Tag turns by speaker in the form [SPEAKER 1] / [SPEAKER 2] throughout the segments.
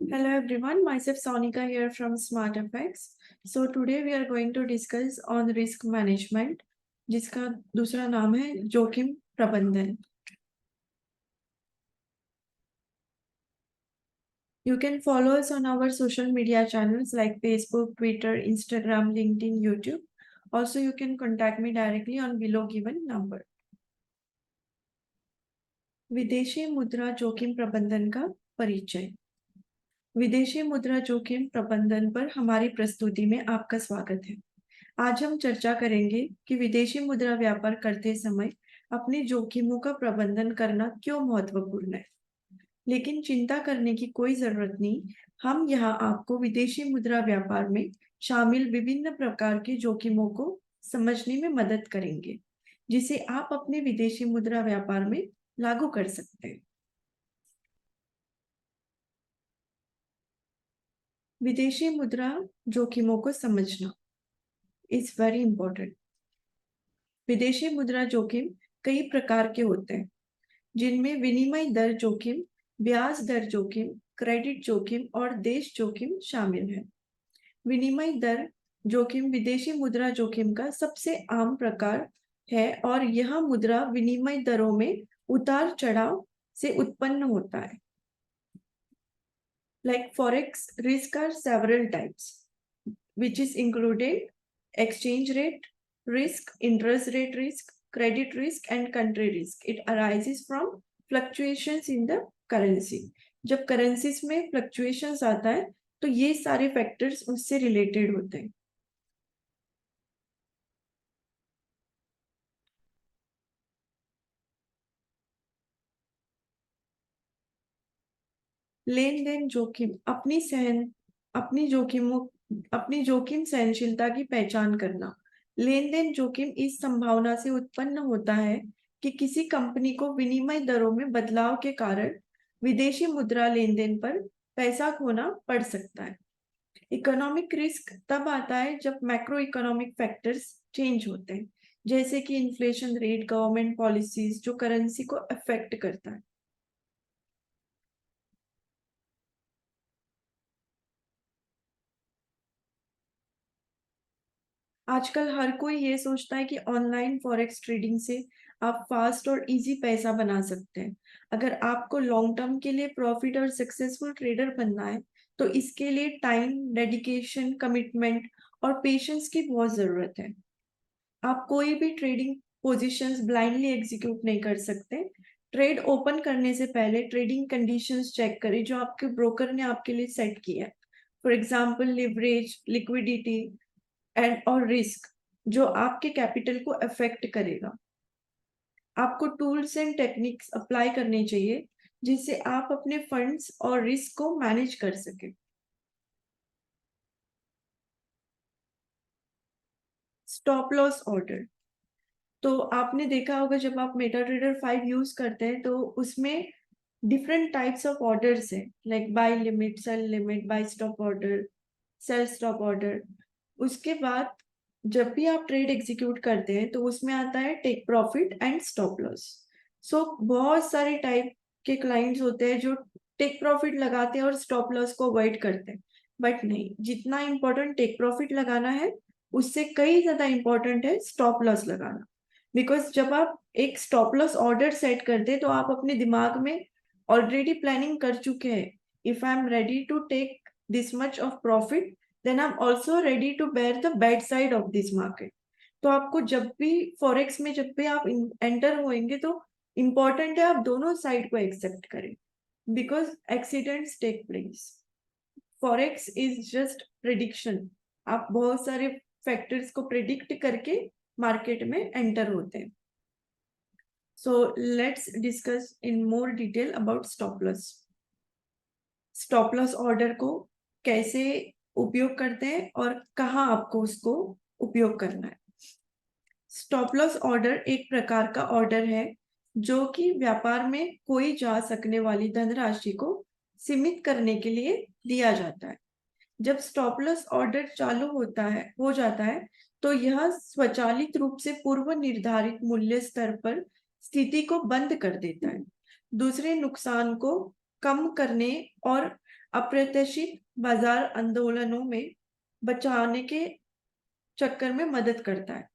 [SPEAKER 1] Hello everyone, myself Sonika here from SmartFX. So today we are going to discuss on risk management, जिसका दूसरा नाम है जोखिम प्रबंधन. You can follow us on our social media channels like Facebook, Twitter, Instagram, LinkedIn, YouTube. Also, you can contact me directly on below given number. विदेशी मुद्रा जोखिम प्रबंधन का परिचय. विदेशी मुद्रा जोखिम प्रबंधन पर हमारी प्रस्तुति में आपका स्वागत है. आज हम चर्चा करेंगे कि विदेशी मुद्रा व्यापार करते समय अपने जोखिमों का प्रबंधन करना क्यों महत्वपूर्ण है. लेकिन चिंता करने की कोई जरूरत नहीं. हम यहाँ आपको विदेशी मुद्रा व्यापार में शामिल विभिन्न प्रकार के जोखिमों को समझने में मदद करेंगे, जिसे आप अपने विदेशी मुद्रा व्यापार में लागू कर सकते हैं. विदेशी मुद्रा जोखिमों को समझना इज वेरी इंपॉर्टेंट. विदेशी मुद्रा जोखिम कई प्रकार के होते हैं, जिनमें विनिमय दर जोखिम, ब्याज दर जोखिम, क्रेडिट जोखिम और देश जोखिम शामिल है. विनिमय दर जोखिम विदेशी मुद्रा जोखिम का सबसे आम प्रकार है और यह मुद्रा विनिमय दरों में उतार चढ़ाव से उत्पन्न होता है. Like forex risk are several types, which is included exchange rate risk, interest rate risk, credit risk and country risk. It arises from fluctuations in the currency. जब currencies में fluctuations आता है तो ये सारे factors उससे related होते हैं. लेन देन जोखिम अपनी जोखिम सहनशीलता की पहचान करना. लेन देन जोखिम इस संभावना से उत्पन्न होता है कि किसी कंपनी को विनिमय दरों में बदलाव के कारण विदेशी मुद्रा लेन देन पर पैसा खोना पड़ सकता है. इकोनॉमिक रिस्क तब आता है जब मैक्रो इकोनॉमिक फैक्टर्स चेंज होते हैं, जैसे कि इन्फ्लेशन रेट, गवर्नमेंट पॉलिसीज, जो करेंसी को अफेक्ट करता है. आजकल हर कोई ये सोचता है कि ऑनलाइन फॉरेक्स ट्रेडिंग से आप फास्ट और इजी पैसा बना सकते हैं. अगर आपको लॉन्ग टर्म के लिए प्रॉफिट और सक्सेसफुल ट्रेडर बनना है तो इसके लिए टाइम, डेडिकेशन, कमिटमेंट और पेशेंस की बहुत जरूरत है. आप कोई भी ट्रेडिंग पोजीशंस ब्लाइंडली एग्जीक्यूट नहीं कर सकते. ट्रेड ओपन करने से पहले ट्रेडिंग कंडीशंस चेक करें जो आपके ब्रोकर ने आपके लिए सेट किया है. For example leverage, liquidity and और रिस्क जो आपके कैपिटल को अफेक्ट करेगा. आपको टूल्स एंड टेक्निक्स अप्लाई करने चाहिए जिससे आप अपने फंड्स और रिस्क को मैनेज कर सके. Stop loss order. तो आपने देखा होगा जब आप मेटाट्रेडर 5 यूज करते हैं तो उसमें डिफरेंट टाइप्स ऑफ ऑर्डर्स है, like buy limit, sell limit, buy stop order, sell stop order. उसके बाद जब भी आप ट्रेड एग्जीक्यूट करते हैं तो उसमें आता है take profit and stop loss. So बहुत सारे टाइप के क्लाइंट्स होते हैं जो टेक प्रॉफिट लगाते हैं और स्टॉप लॉस को अवॉइड करते हैं. बट नहीं, जितना इंपॉर्टेंट टेक प्रॉफिट लगाना है उससे कई ज्यादा इंपॉर्टेंट है स्टॉप लॉस लगाना. बिकॉज जब आप एक स्टॉप लॉस ऑर्डर सेट करते हैं तो आप अपने दिमाग में ऑलरेडी प्लानिंग कर चुके हैं. If I am ready to take this much of profit, then I'm also ready to bear the bad side of this market. तो आपको जब भी फॉरेक्स में जब भी आप एंटर होएंगे तो इम्पोर्टेंट है आप दोनों साइड को एक्सेप्ट करें, because accidents take place. Forex is just prediction. आप बहुत सारे फैक्टर्स को प्रिडिक्ट करके मार्केट में एंटर होते हैं. So let's discuss in more detail about stop loss. Stop loss order को कैसे उपयोग करते हैं और कहाँ आपको उसको उपयोग करना है. स्टॉप लॉस ऑर्डर एक प्रकार का ऑर्डर है जो कि व्यापार में कोई जा सकने वाली धनराशि को सीमित करने के लिए दिया जाता है. जब स्टॉप लॉस ऑर्डर चालू हो जाता है तो यह स्वचालित रूप से पूर्व निर्धारित मूल्य स्तर पर स्थिति को बंद कर देता है. दूसरे नुकसान को कम करने और अप्रत्याशित बाजार आंदोलनों में बचाने के चक्कर में मदद करता है।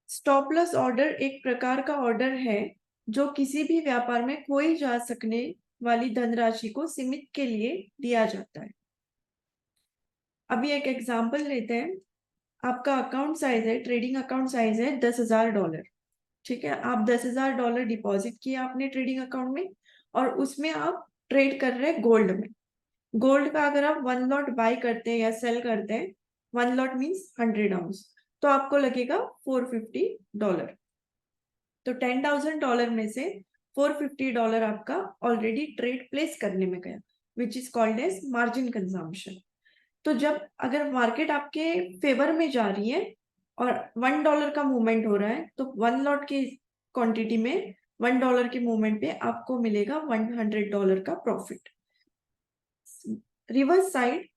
[SPEAKER 1] स्टॉप लॉस ऑर्डर एक प्रकार का ऑर्डर है जो किसी भी व्यापार में खोई जा सकने वाली धनराशि को सीमित के लिए दिया जाता है। अभी एक एग्जांपल लेते हैं। आपका अकाउंट साइज है, ट्रेडिंग अकाउंट साइज है $10,000। ठीक है, आप $10,000 डिपॉजिट किए आपने ट्रेडिंग अकाउंट में, और उसमें आप ट्रेड कर रहे हैं गोल्ड में। गोल्ड का अगर आप 1 लॉट बाय करते हैं या सेल करते हैं, 1 लॉट मीन्स 100 आउंस, तो आपको लगेगा $450। तो $10,000 में से $450 आपका ऑलरेडी ट्रेड प्लेस करने में गया, which is called as margin consumption. तो जब अगर मार्केट आपके फेवर में जा रही है और $1 का मूवमेंट हो रहा है, तो 1 लॉट की क्वांटिटी में $1 के मूवमेंट पे आपको मिलेगा $100 का प्रॉफिट। रिवर्स साइड,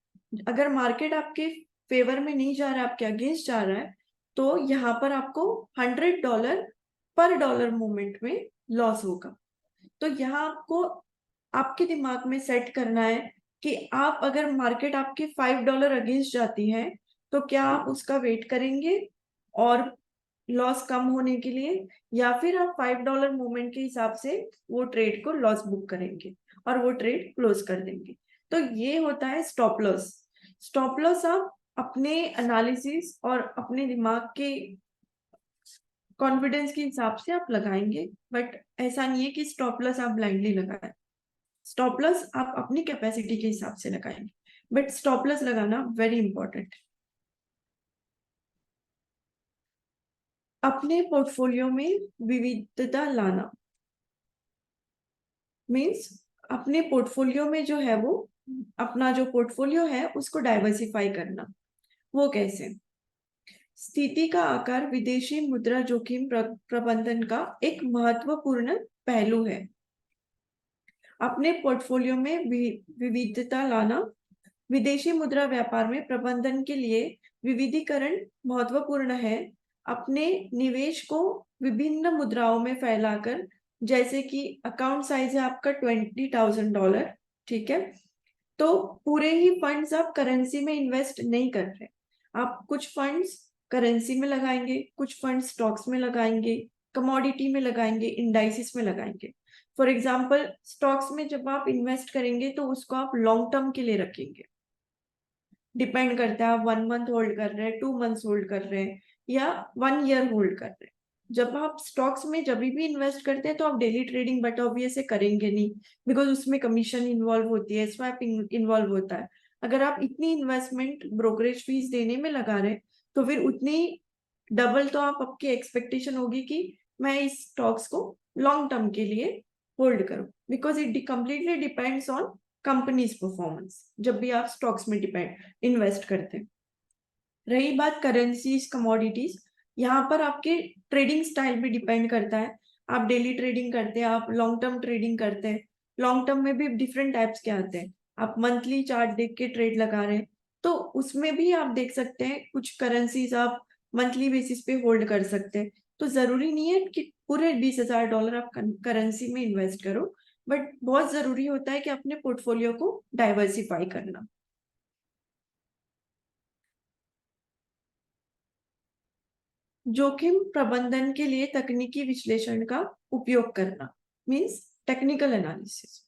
[SPEAKER 1] अगर मार्केट आपके फेवर में नहीं जा रहा है, आपके अगेंस्ट जा रहा है, तो यहाँ पर आपको $100 पर डॉलर मूवमेंट में लॉस होगा। तो यहाँ आपको आपके दिमाग में सेट करना है कि आप अगर मार्केट आपके $5 अगेंस्ट जाती है, तो क्या आप उसका वेट करेंगे और लॉस कम होने के लिए, या फिर आप $5 मूवमेंट के हिसाब से वो ट्रेड को लॉस बुक करेंगे और वो ट्रेड क्लोज कर देंगे। तो ये होता है स्टॉप लॉस। स्टॉप लॉस आप अपने एनालिसिस और अपने दिमाग के कॉन्फिडेंस के हिसाब से आप लगाएंगे, बट ऐसा नहीं है कि स्टॉप लॉस आप ब्लाइंडली लगाएं। स्टॉप लॉस आप अपनी कैपेसिटी के हिसाब से लगाएंगे, बट स्टॉप लॉस लगाना वेरी इंपॉर्टेंट। अपने पोर्टफोलियो में विविधता लाना मीन्स अपने पोर्टफोलियो में जो है वो अपना जो पोर्टफोलियो है उसको डाइवर्सिफाई करना। वो कैसे? स्थिति का आकार विदेशी मुद्रा जोखिम प्रबंधन का एक महत्वपूर्ण पहलू है। अपने पोर्टफोलियो में विविधता लाना विदेशी मुद्रा व्यापार में प्रबंधन के लिए विविधीकरण महत्वपूर्ण है। अपने निवेश को विभिन्न मुद्राओं में फैलाकर, जैसे कि अकाउंट साइज है आपका $20,000, ठीक है, तो पूरे ही फंड्स आप करेंसी में इन्वेस्ट नहीं कर रहे। आप कुछ फंड्स करेंसी में लगाएंगे, कुछ फंड्स स्टॉक्स में लगाएंगे, कमोडिटी में लगाएंगे, इंडाइसिस में लगाएंगे। फॉर एग्जाम्पल, स्टॉक्स में जब आप इन्वेस्ट करेंगे तो उसको आप लॉन्ग टर्म के लिए रखेंगे। डिपेंड करता है आप 1 मंथ होल्ड कर रहे हैं, 2 मंथ्स होल्ड कर रहे हैं, या 1 ईयर होल्ड कर रहे हैं। जब आप स्टॉक्स में जब भी इन्वेस्ट करते हैं तो आप डेली ट्रेडिंग बट ऑब्वियस से करेंगे नहीं, बिकॉज उसमें कमीशन इन्वॉल्व होती है, स्वैपिंग इन्वॉल्व होता है। अगर आप इतनी इन्वेस्टमेंट ब्रोकरेज फीस देने में लगा रहे हैं, तो फिर उतनी डबल तो आप आपकी एक्सपेक्टेशन होगी कि मैं इस स्टॉक्स को लॉन्ग टर्म के लिए होल्ड करूं, because it completely depends on companies performance जब भी आप स्टॉक्स में इन्वेस्ट करते हैं। रही बात करेंसीज कमोडिटीज, यहाँ पर आपके ट्रेडिंग स्टाइल भी डिपेंड करता है। आप डेली ट्रेडिंग करते हैं, आप लॉन्ग टर्म ट्रेडिंग करते हैं। लॉन्ग टर्म में भी डिफरेंट टाइप्स के आते हैं। आप मंथली चार्ट देख के ट्रेड लगा रहे हैं, तो उसमें भी आप देख सकते हैं कुछ करेंसीज आप मंथली बेसिस पे होल्ड कर सकते हैं। तो जरूरी नहीं है कि पूरे $20,000 आप करेंसी में इन्वेस्ट करो, बट बहुत जरूरी होता है कि अपने पोर्टफोलियो को डाइवर्सिफाई करना। जोखिम प्रबंधन के लिए तकनीकी विश्लेषण का उपयोग करना मीन्स टेक्निकल एनालिसिस।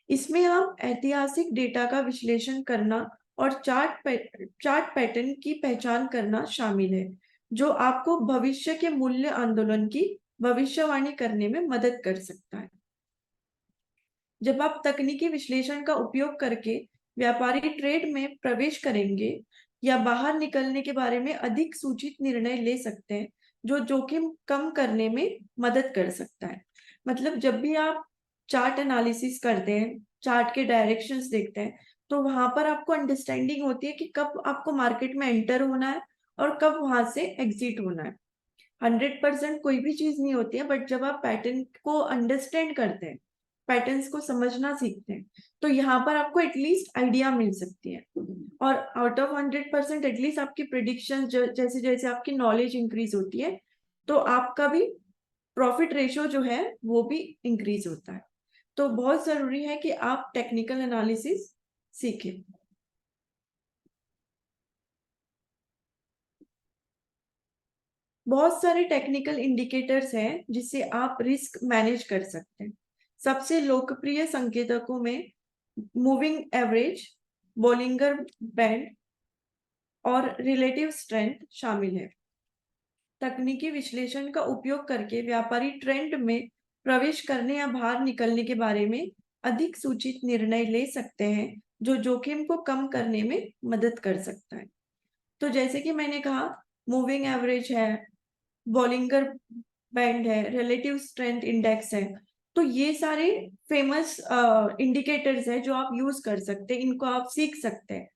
[SPEAKER 1] इसमें आप ऐतिहासिक डेटा का विश्लेषण करना और चार्ट पैटर्न की पहचान करना शामिल है, जो आपको भविष्य के मूल्य आंदोलन की भविष्यवाणी करने में मदद कर सकता है। जब आप तकनीकी विश्लेषण का उपयोग करके व्यापारी ट्रेड में प्रवेश करेंगे या बाहर निकलने के बारे में अधिक सूचित निर्णय ले सकते हैं, जो जोखिम कम करने में मदद कर सकता है। मतलब जब भी आप चार्ट एनालिसिस करते हैं, चार्ट के डायरेक्शंस देखते हैं, तो वहां पर आपको अंडरस्टैंडिंग होती है कि कब आपको मार्केट में एंटर होना है और कब वहां से एग्जिट होना है। 100% कोई भी चीज नहीं होती है, बट जब आप पैटर्न को अंडरस्टैंड करते हैं, पैटर्न्स को समझना सीखते हैं, तो यहाँ पर आपको एटलीस्ट आइडिया मिल सकती है। और आउट ऑफ 100% एटलीस्ट आपकी प्रिडिक्शन जैसे जैसे आपकी नॉलेज इंक्रीज होती है, तो आपका भी प्रॉफिट रेशियो जो है वो भी इंक्रीज होता है। तो बहुत जरूरी है कि आप टेक्निकल एनालिसिस सीखें। बहुत सारे टेक्निकल इंडिकेटर्स हैं जिससे आप रिस्क मैनेज कर सकते हैं। सबसे लोकप्रिय संकेतकों में मूविंग एवरेज, बोलिंगर बैंड और रिलेटिव स्ट्रेंथ शामिल है। तकनीकी विश्लेषण का उपयोग करके व्यापारी ट्रेंड में प्रवेश करने या बाहर निकलने के बारे में अधिक सूचित निर्णय ले सकते हैं, जो जोखिम को कम करने में मदद कर सकता है। तो जैसे कि मैंने कहा, मूविंग एवरेज है, बॉलिंगर बैंड है, रिलेटिव स्ट्रेंथ इंडेक्स है, तो ये सारे फेमस इंडिकेटर्स है जो आप यूज कर सकते हैं, इनको आप सीख सकते हैं।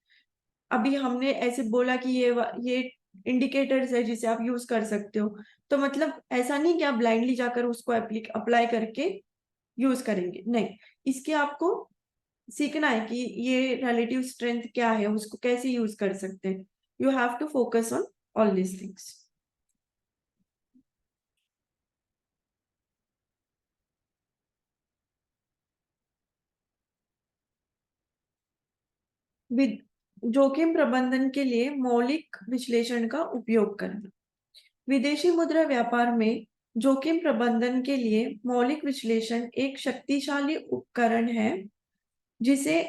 [SPEAKER 1] अभी हमने ऐसे बोला कि ये इंडिकेटर्स है जिसे आप यूज कर सकते हो, तो मतलब ऐसा नहीं कि आप ब्लाइंडली जाकर उसको अप्लाई करके यूज करेंगे, नहीं। इसके आपको सीखना है कि ये रिलेटिव स्ट्रेंथ क्या है, उसको कैसे यूज कर सकते हैं। You have to focus on all these things. जोखिम प्रबंधन के लिए मौलिक विश्लेषण का उपयोग करना। विदेशी मुद्रा व्यापार में जोखिम प्रबंधन के लिए मौलिक विश्लेषण एक शक्तिशाली उपकरण है, जिसे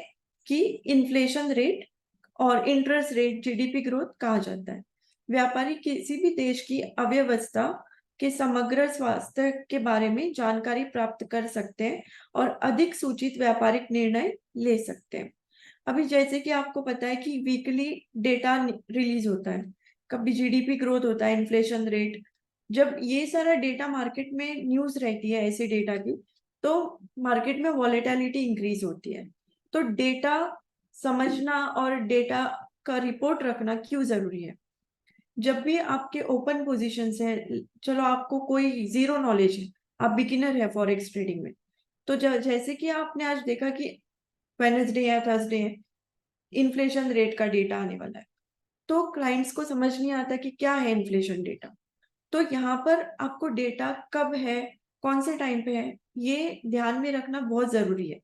[SPEAKER 1] कि इन्फ्लेशन रेट और इंटरेस्ट रेट, जीडीपी ग्रोथ कहा जाता है। व्यापारी किसी भी देश की अव्यवस्था के समग्र स्वास्थ्य के बारे में जानकारी प्राप्त कर सकते हैं और अधिक सूचित व्यापारिक निर्णय ले सकते हैं। अभी जैसे कि आपको पता है कि वीकली डेटा रिलीज होता है, कभी जीडीपी ग्रोथ होता है, इन्फ्लेशन रेट। जब ये सारा डेटा मार्केट में न्यूज रहती है ऐसे डेटा की, तो मार्केट में वॉलेटिलिटी इंक्रीज होती है। तो डेटा समझना और डेटा का रिपोर्ट रखना क्यों जरूरी है? जब भी आपके ओपन पोजीशन है, चलो आपको कोई जीरो नॉलेज है, आप बिगिनर है फॉरेक्स ट्रेडिंग में, तो जैसे कि आपने आज देखा कि वेनेसडे या थर्सडे है, इन्फ्लेशन रेट का डेटा आने वाला है, तो क्लाइंट्स को समझ नहीं आता कि क्या है इन्फ्लेशन डेटा। तो यहाँ पर आपको डेटा कब है, कौन से टाइम पे है, ये ध्यान में रखना बहुत जरूरी है।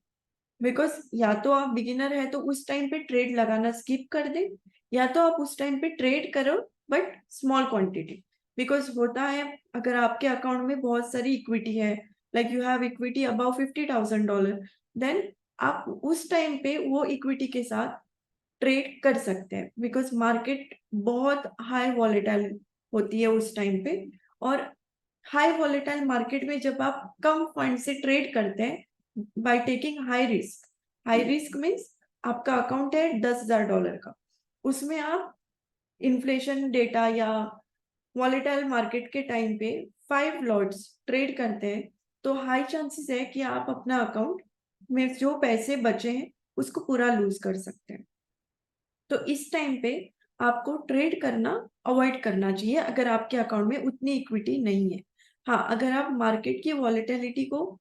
[SPEAKER 1] बिकॉज या तो आप बिगिनर है तो उस टाइम पे ट्रेड लगाना स्किप कर दे, या तो आप उस टाइम पे ट्रेड करो बट स्मॉल क्वांटिटी। बिकॉज होता है, अगर आपके अकाउंट में बहुत सारी इक्विटी है, like you have equity about $50,000, then आप उस टाइम पे वो इक्विटी के साथ ट्रेड कर सकते हैं, बिकॉज मार्केट बहुत हाई वॉलेटाइल होती है उस टाइम पे। और हाई वॉलेटाइल मार्केट में जब आप कम फंड से ट्रेड करते हैं by taking high risk, high risk means आपका अकाउंट है $10,000 का, उसमें आप इन्फ्लेशन डेटा या वॉलेटाइल मार्केट के टाइम पे 5 लॉट्स ट्रेड करते हैं, तो हाई चांसेस है कि आप अपना अकाउंट में जो पैसे बचे हैं उसको पूरा लूज कर सकते हैं। तो इस टाइम पे आपको ट्रेड करना अवॉइड करना चाहिए अगर आपके अकाउंट में उतनी इक्विटी नहीं है। हाँ, अगर आप मार्केट की वॉलेटिलिटी को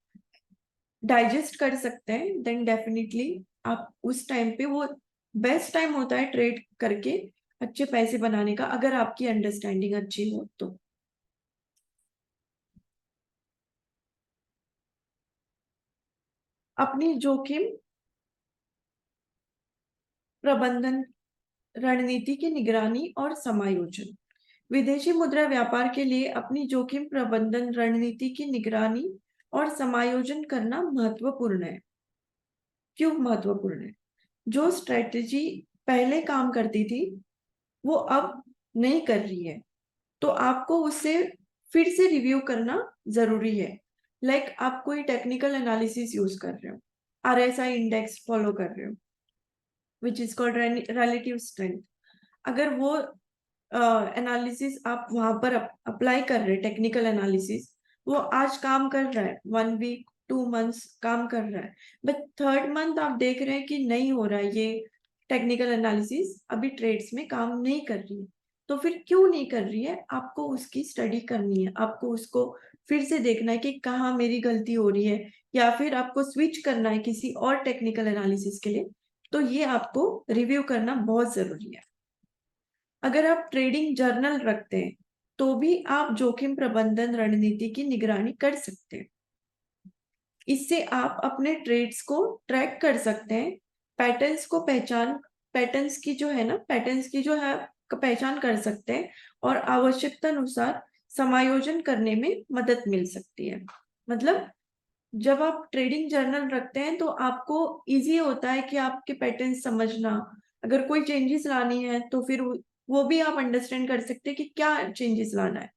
[SPEAKER 1] डाइजेस्ट कर सकते हैं, देन डेफिनेटली आप उस टाइम पे, वो बेस्ट टाइम होता है ट्रेड करके अच्छे पैसे बनाने का, अगर आपकी अंडरस्टैंडिंग अच्छी हो तो। अपनी जोखिम प्रबंधन रणनीति की निगरानी और समायोजन। विदेशी मुद्रा व्यापार के लिए अपनी जोखिम प्रबंधन रणनीति की निगरानी और समायोजन करना महत्वपूर्ण है। क्यों महत्वपूर्ण है? जो स्ट्रेटजी पहले काम करती थी वो अब नहीं कर रही है, तो आपको उससे फिर से रिव्यू करना जरूरी है। लाइक आप कोई टेक्निकल एनालिसिस यूज कर रहे हो, आरएसआई इंडेक्स फॉलो कर रहे हो, विच इज कॉल्ड रिलेटिव स्ट्रेंथ। अगर वो एनालिसिस आप वहां पर अप्लाई कर रहे हैं, टेक्निकल एनालिसिस, वो आज काम कर रहा है, 1 वीक 2 मंथ्स काम कर रहा है, बट थर्ड मंथ आप देख रहे हैं कि नहीं हो रहा है, ये टेक्निकल एनालिसिस अभी ट्रेड्स में काम नहीं कर रही है। तो फिर क्यों नहीं कर रही है? आपको उसकी स्टडी करनी है, आपको उसको फिर से देखना है कि कहाँ मेरी गलती हो रही है, या फिर आपको स्विच करना है किसी और टेक्निकल एनालिसिस के लिए। तो ये आपको रिव्यू करना बहुत जरूरी है। अगर आप ट्रेडिंग जर्नल रखते हैं तो भी आप जोखिम प्रबंधन रणनीति की निगरानी कर सकते हैं। इससे आप अपने ट्रेड्स को ट्रैक कर सकते हैं, पैटर्न्स की जो है पहचान कर सकते हैं और आवश्यकता अनुसार समायोजन करने में मदद मिल सकती है। मतलब जब आप ट्रेडिंग जर्नल रखते हैं तो आपको इजी होता है कि आपके पैटर्न समझना, अगर कोई चेंजेस लानी है तो फिर वो भी आप अंडरस्टैंड कर सकते हैं कि क्या चेंजेस लाना है।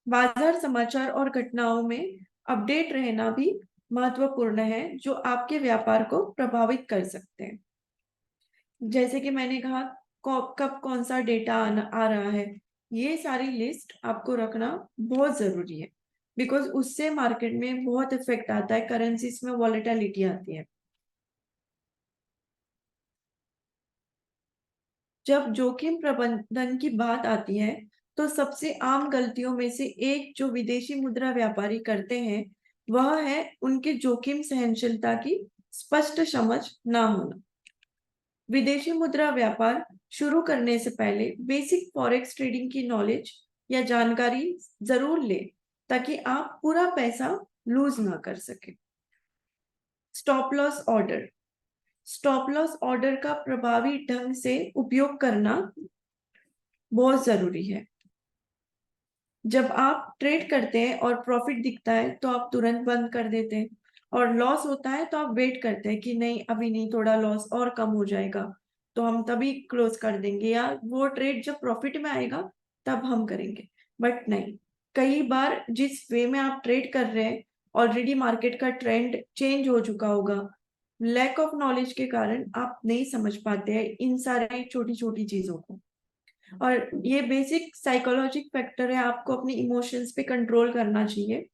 [SPEAKER 1] बाजार समाचार और घटनाओं में अपडेट रहना भी महत्वपूर्ण है, जो आपके व्यापार को प्रभावित कर सकते हैं। जैसे कि मैंने कहा, कब कौन सा डेटा आ रहा है, ये सारी लिस्ट आपको रखना बहुत जरूरी है, बिकॉज उससे मार्केट में बहुत इफेक्ट आता है, करेंसीज में वॉलेटिलिटी आती है। जब जोखिम प्रबंधन की बात आती है तो सबसे आम गलतियों में से एक जो विदेशी मुद्रा व्यापारी करते हैं वह है उनके जोखिम सहनशीलता की स्पष्ट समझ ना होना। विदेशी मुद्रा व्यापार शुरू करने से पहले बेसिक फॉरेक्स ट्रेडिंग की नॉलेज या जानकारी जरूर ले, ताकि आप पूरा पैसा लूज ना कर सके। Stop loss order, stop loss order का प्रभावी ढंग से उपयोग करना बहुत जरूरी है। जब आप ट्रेड करते हैं और प्रॉफिट दिखता है तो आप तुरंत बंद कर देते हैं, और लॉस होता है तो आप वेट करते हैं कि नहीं अभी नहीं, थोड़ा लॉस और कम हो जाएगा तो हम तभी क्लोज कर देंगे, या वो ट्रेड जब प्रॉफिट में आएगा तब हम करेंगे। बट नहीं, कई बार जिस वे में आप ट्रेड कर रहे हैं ऑलरेडी मार्केट का ट्रेंड चेंज हो चुका होगा। लैक ऑफ नॉलेज के कारण आप नहीं समझ पाते हैं इन सारी छोटी छोटी चीजों को, और ये बेसिक साइकोलॉजिक फैक्टर है, आपको अपनी इमोशंस पे कंट्रोल करना चाहिए।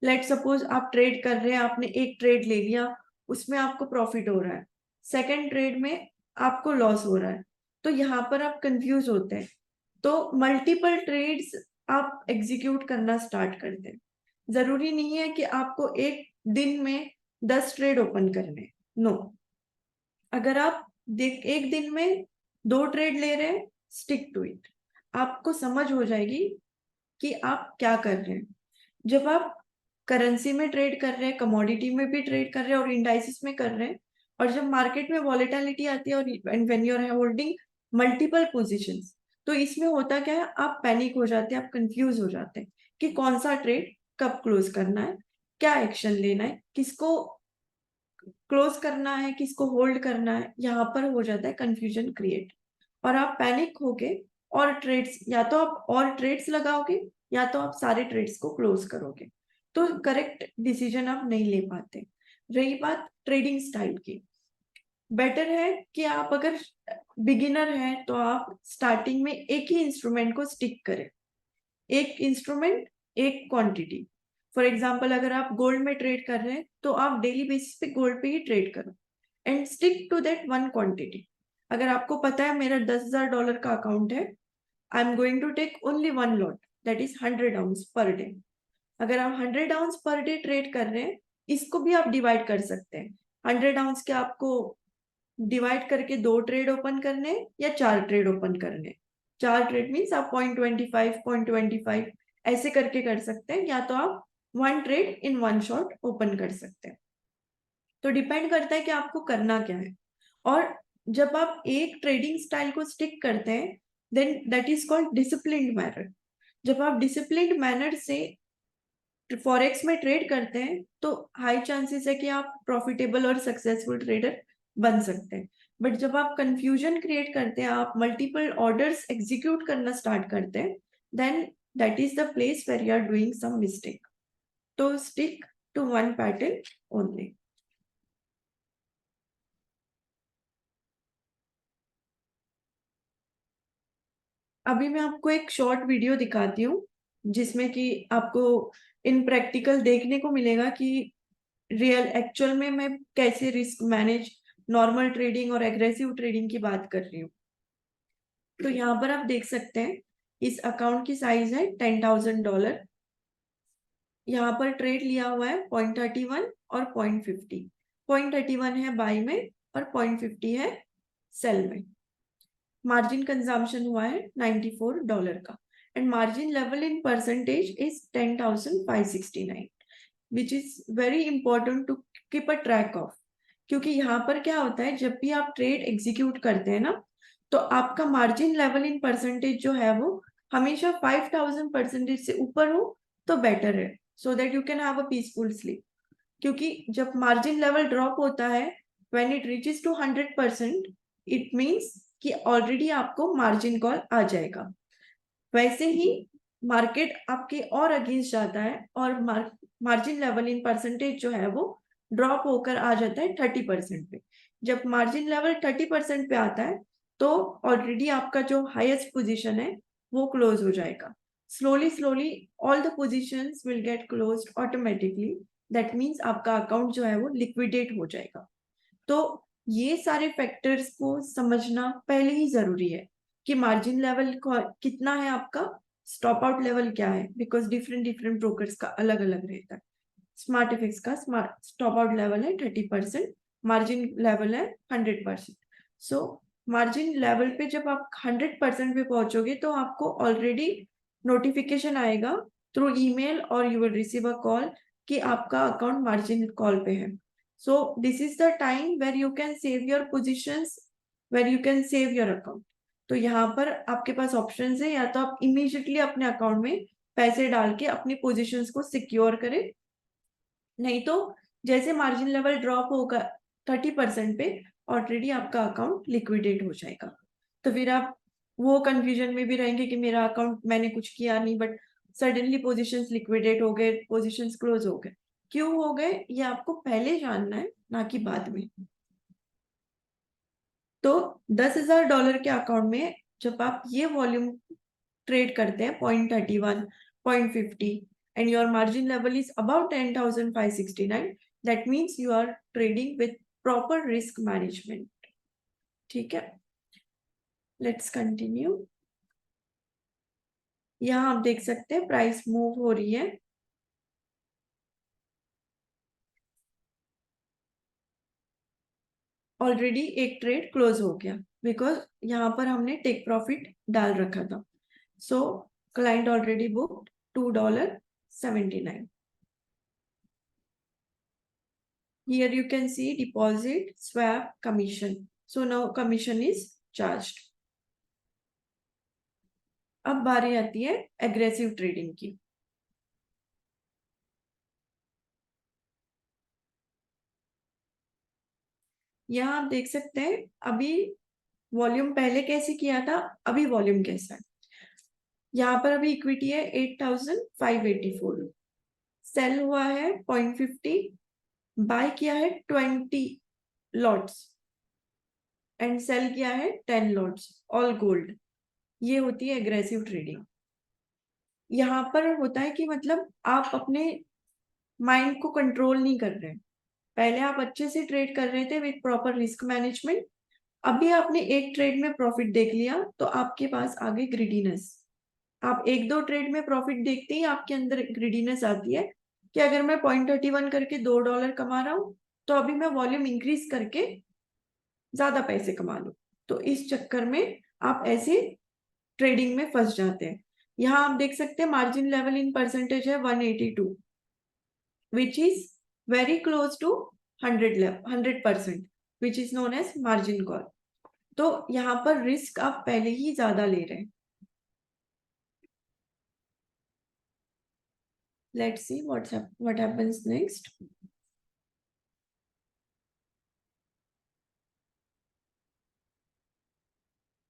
[SPEAKER 1] लेट सपोज आप ट्रेड कर रहे हैं, आपने एक ट्रेड ले लिया, उसमें आपको प्रॉफिट हो रहा है, सेकंड ट्रेड में आपको लॉस हो रहा है, तो यहाँ पर आप कंफ्यूज होते हैं, तो मल्टीपल ट्रेड्स आप एग्जीक्यूट करना स्टार्ट करते हैं। जरूरी नहीं है कि आपको एक दिन में 10 ट्रेड ओपन करने, नो। अगर आप एक दिन में 2 ट्रेड ले रहे हैं, स्टिक टू इट, आपको समझ हो जाएगी कि आप क्या कर रहे हैं। जब आप करेंसी में ट्रेड कर रहे हैं, कमोडिटी में भी ट्रेड कर रहे हैं और इंडाइसिस में कर रहे हैं, और जब मार्केट में वॉलेटिलिटी आती है और when you are holding multiple positions, तो इसमें होता क्या है, आप पैनिक हो जाते हैं, आप कंफ्यूज हो जाते हैं कि कौन सा ट्रेड कब क्लोज करना है, क्या एक्शन लेना है, किसको क्लोज करना है, किसको होल्ड करना है, यहाँ पर हो जाता है कंफ्यूजन क्रिएट, और आप पैनिक होके और ट्रेड्स, या तो आप और ट्रेड्स लगाओगे या तो आप सारे ट्रेड्स को क्लोज करोगे, तो करेक्ट डिसीजन आप नहीं ले पाते। रही बात ट्रेडिंग स्टाइल की, बेटर है कि आप अगर बिगिनर हैं तो आप स्टार्टिंग में एक ही इंस्ट्रूमेंट को स्टिक करें, एक इंस्ट्रूमेंट एक क्वांटिटी। फॉर एग्जांपल अगर आप गोल्ड में ट्रेड कर रहे हैं तो आप डेली बेसिस पे गोल्ड पे ही ट्रेड करो and stick to that one quantity. अगर आपको पता है मेरा $10,000 का अकाउंट है, I am going to take only one lot, that is 100 ounce per day. अगर आप 100 ounce पर डे ट्रेड कर रहे हैं, इसको भी आप डिवाइड कर सकते हैं। 100 ounce के आपको डिवाइड करके 2 ट्रेड ओपन करने या 4 ट्रेड ओपन करने। 4 ट्रेड मीन्स आप 0.25 ऐसे करके कर सकते हैं, या तो आप 1 ट्रेड इन 1 शॉट ओपन कर सकते हैं। तो डिपेंड करता है कि आपको करना क्या है। और जब आप एक ट्रेडिंग स्टाइल को स्टिक करते हैं, then that is called disciplined manner. जब आप डिसिप्लिन्ड मैनर से फॉरेक्स में ट्रेड करते हैं तो हाई चांसेस है कि आप प्रॉफिटेबल और सक्सेसफुल ट्रेडर बन सकते हैं। बट जब आप कंफ्यूजन क्रिएट करते हैं, आप मल्टीपल ऑर्डर्स एग्जीक्यूट करना स्टार्ट करते हैं, then that is the place where you are doing some mistake. तो stick to one pattern only. अभी मैं आपको एक शॉर्ट वीडियो दिखाती हूँ जिसमें कि आपको इन प्रैक्टिकल देखने को मिलेगा कि रियल एक्चुअल में मैं कैसे रिस्क मैनेज, नॉर्मल ट्रेडिंग और एग्रेसिव ट्रेडिंग की बात कर रही हूँ। तो यहाँ पर आप देख सकते हैं इस अकाउंट की साइज है $10,000। यहाँ पर ट्रेड लिया हुआ है 0.31 और 0.50। 0.31 है बाई में और 0.50 है सेल में। मार्जिन कंजम्पशन हुआ है $94 का, and margin level in percentage is 10,569, which is very important to keep a track of. क्योंकि यहाँ पर क्या होता है, जब भी आप ट्रेड एग्जीक्यूट करते हैं ना, तो आपका मार्जिन लेवल इन परसेंटेज जो है वो हमेशा 5,000% से ऊपर हो तो बेटर है, so that you can have a peaceful sleep. क्योंकि जब मार्जिन लेवल ड्रॉप होता है, when it reaches to 100%, it means कि ऑलरेडी आपको मार्जिन कॉल आ जाएगा। वैसे ही मार्केट आपके और अगेंस्ट जाता है और मार्जिन लेवल इन परसेंटेज जो है वो ड्रॉप होकर आ जाता है 30% पे। जब मार्जिन लेवल 30% पे आता है तो ऑलरेडी आपका जो हाईएस्ट पोजीशन है वो क्लोज हो जाएगा। Slowly all the positions will get closed automatically, that means आपका अकाउंट जो है वो लिक्विडेट हो जाएगा। तो ये सारे फैक्टर्स को समझना पहले ही जरूरी है कि मार्जिन लेवल कितना है आपका, स्टॉप आउट लेवल क्या है, बिकॉज डिफरेंट ब्रोकर्स का अलग अलग रहता है। स्मार्ट एफएक्स का स्टॉप आउट लेवल है 30%, मार्जिन लेवल है 100%। सो मार्जिन लेवल पे जब आप 100% पे पहुंचोगे तो आपको ऑलरेडी नोटिफिकेशन आएगा थ्रू ईमेल और you will receive a call कि आपका अकाउंट मार्जिन कॉल पे है। So this is the time where you can save your positions, where you can save your account. तो यहाँ पर आपके पास ऑप्शंस है, या तो आप इमीडिएटली अपने अकाउंट में पैसे डाल के अपनी पोजीशंस को सिक्योर करें, नहीं तो जैसे मार्जिन लेवल ड्रॉप होगा 30% पे ऑलरेडी आपका अकाउंट लिक्विडेट हो जाएगा। तो फिर आप वो कंफ्यूजन में भी रहेंगे कि मेरा अकाउंट मैंने कुछ किया नहीं, बट सडनली पोजीशंस लिक्विडेट हो गए, पोजीशंस क्लोज हो गए। क्यों हो गए ये आपको पहले जानना है, ना कि बाद में। तो $10,000 के अकाउंट में जब आप ये वॉल्यूम ट्रेड करते हैं 0.31, 0.50 and your margin level is about 10,569, that means you are trading with proper risk management. ठीक है, लेट्स कंटिन्यू। यहाँ आप देख सकते हैं प्राइस मूव हो रही है। ऑलरेडी एक ट्रेड क्लोज हो गया बिकॉज यहाँ पर हमने टेक प्रॉफिट डाल रखा था। सो client already book $2.79। Here you can see deposit, swap, commission. So now commission is charged. अब बारी आती है एग्रेसिव ट्रेडिंग की। यहाँ आप देख सकते हैं अभी वॉल्यूम पहले कैसे किया था, अभी वॉल्यूम कैसा है। यहाँ पर अभी इक्विटी है 8,584, सेल हुआ है 0.50, बाय किया है 20 लॉट्स एंड सेल किया है 10 लॉट्स, ऑल गोल्ड। ये होती है एग्रेसिव ट्रेडिंग। यहाँ पर होता है कि मतलब आप अपने माइंड को कंट्रोल नहीं कर रहे। पहले आप अच्छे से ट्रेड कर रहे थे विद प्रॉपर रिस्क मैनेजमेंट, अभी आपने एक ट्रेड में प्रॉफिट देख लिया तो आपके पास आ गई ग्रीडीनेस। आप एक दो ट्रेड में प्रॉफिट देखते ही आपके अंदर ग्रीडीनेस आती है कि अगर मैं 0.31 करके $2 कमा रहा हूं तो अभी मैं वॉल्यूम इंक्रीज करके ज्यादा पैसे कमा लूं। तो इस चक्कर में आप ऐसे ट्रेडिंग में फंस जाते हैं। यहाँ आप देख सकते हैं मार्जिन लेवल इन परसेंटेज है 182, which is very close to 100%, which is known as margin call. तो यहाँ पर रिस्क आप पहले ही ज्यादा ले रहे हैं। Let's see what happens next.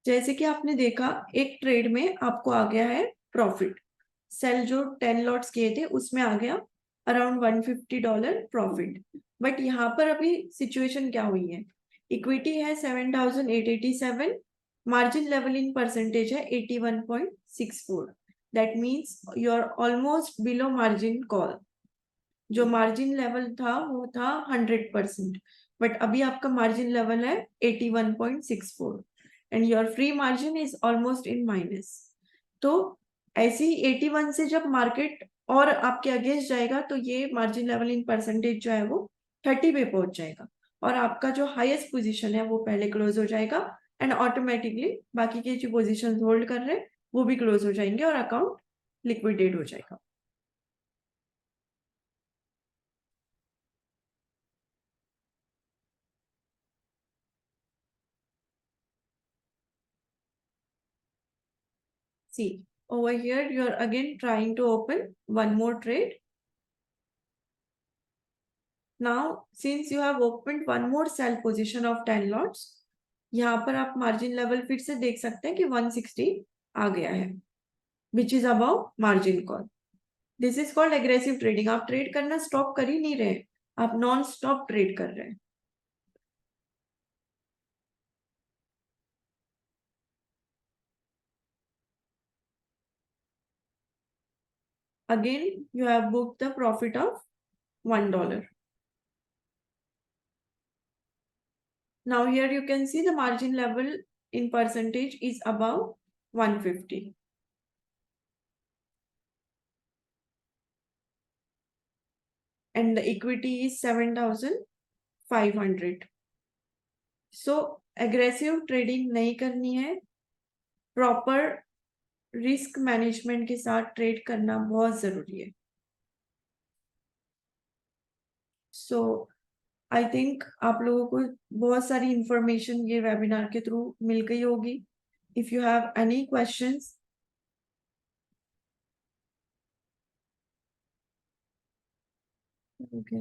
[SPEAKER 1] जैसे कि आपने देखा एक ट्रेड में आपको आ गया है प्रॉफिट, सेल जो 10 लॉट्स किए थे उसमें आ गया अराउंड $150 प्रॉफिट। बट यहाँ पर अभी सिचुएशन क्या हुई है, इक्विटी है 7,887, मार्जिन लेवल इन परसेंटेज है 81.64, that means you are almost below margin call. जो मार्जिन लेवल था वो था 100%, बट अभी आपका मार्जिन लेवल है 81.64 and your free margin is almost in minus. तो ऐसे ही 81 से जब मार्केट और आपके अगेंस्ट जाएगा तो ये मार्जिन लेवल इन परसेंटेज जो है वो 30 पे पहुंच जाएगा और आपका जो हाईएस्ट पोजीशन है वो पहले क्लोज हो जाएगा एंड ऑटोमेटिकली बाकी के जो पोजीशन होल्ड कर रहे हैं वो भी क्लोज हो जाएंगे और अकाउंट लिक्विडेट हो जाएगा। See, over here you are again trying to open one more trade. Now, since you have opened one more sell position of 10 lots, यहाँ पर आप मार्जिन लेवल फिर से देख सकते हैं कि 160 आ गया है, which is about margin call. This is called aggressive trading. आप ट्रेड करना स्टॉप कर ही नहीं रहे, आप नॉन स्टॉप ट्रेड कर रहे हैं। Again, you have booked the profit of $1. Now here you can see the margin level in percentage is above 150. And the equity is 7,500. So aggressive trading नहीं करनी है, proper रिस्क मैनेजमेंट के साथ trade करना बहुत जरूरी है। सो आई थिंक आप लोगों को बहुत सारी इंफॉर्मेशन ये वेबिनार के थ्रू मिल गई होगी। If you have any questions, okay.